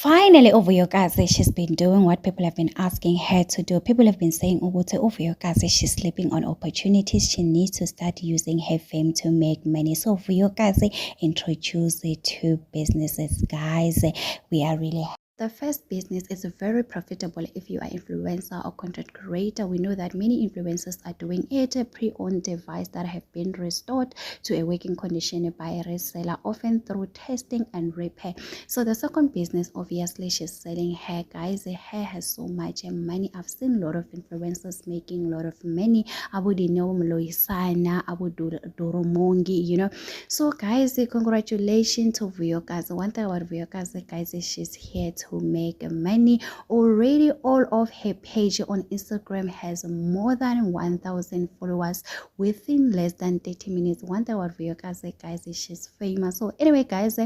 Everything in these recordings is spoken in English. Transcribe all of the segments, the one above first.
Finally, Uvuyokazi, she's been doing what people have been asking her to do. People have been saying, Uguti Uvuyokazi, she's sleeping on opportunities. She needs to start using her fame to make money. So Uvuyokazi introduced it to businesses. Guys, we are really the first business is very profitable if you are influencer or content creator. We know that many influencers are doing it, a pre-owned device that have been restored to a working condition by a reseller, often through testing and repair. So the second business, obviously, she's selling hair. Guys, the hair has so much money. I've seen a lot of influencers making a lot of money. Abu Dino Mloisana, Abu Doromongi, you know. So guys, congratulations to Vuyokazi. One thing about Vuyokazi, guys, is she's here to make money. Already all of her page on Instagram has more than 1,000 followers within less than 30 minutes. One thing about Vuyokazi, guys, is she's famous. So anyway, guys,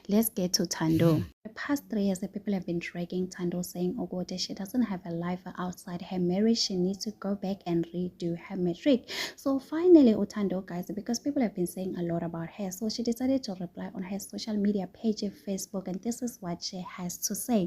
let's get to Thando. The past 3 years, the people have been dragging Thando, saying, oh God, she doesn't have a life outside her marriage. She needs to go back and redo her matric. So finally, Thando, guys, because people have been saying a lot about her, so she decided to reply on her social media page, Facebook, and this is what she has to say.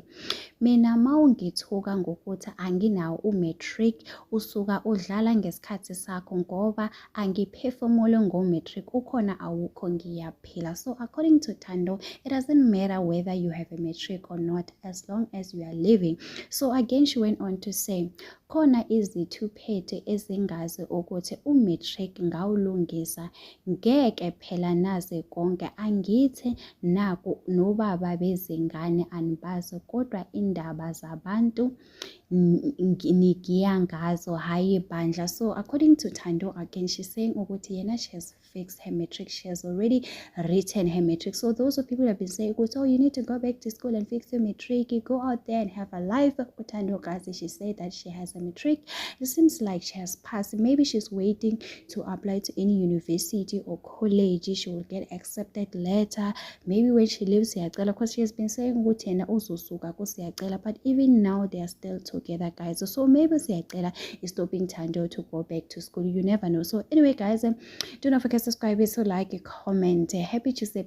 Mina mawungithuka ngokuthi anginawo umatric usuka udlala ngesikhathi sakho ngoba angiphefumule ngomatric ukhona awukho ngiyaphila. So according to Thando, it doesn't matter whether you have a matric or not as long as you are living. So again, she went on to say, khona izithuphethe ezingazi ukuthi umatric ngawulungisa ngeke phela naze konke angithi naku nobaba bezingane anibazi kodwa indaba zabantu nigiyangazo hayi bandla. So according to Thando, again, she's saying ukuthi yena she has fixed her matric, she has already written her matric. So those of people have been saying, oh, you need to go back to school and fix your matric, you go out there and have a life. Thando, guys, she said that she has a matric. It seems like she has passed. Maybe she's waiting to apply to any university or college. She will get accepted later. Maybe when she leaves Siyacela, because she has been saying ukuthi yena uzosuka kuSiyacela, but even now they are still together, guys. So maybe Siyacela is stopping Thando to go back to school. You never know. So anyway, guys, do not forget to subscribe, so like, comment. Happy Tuesday.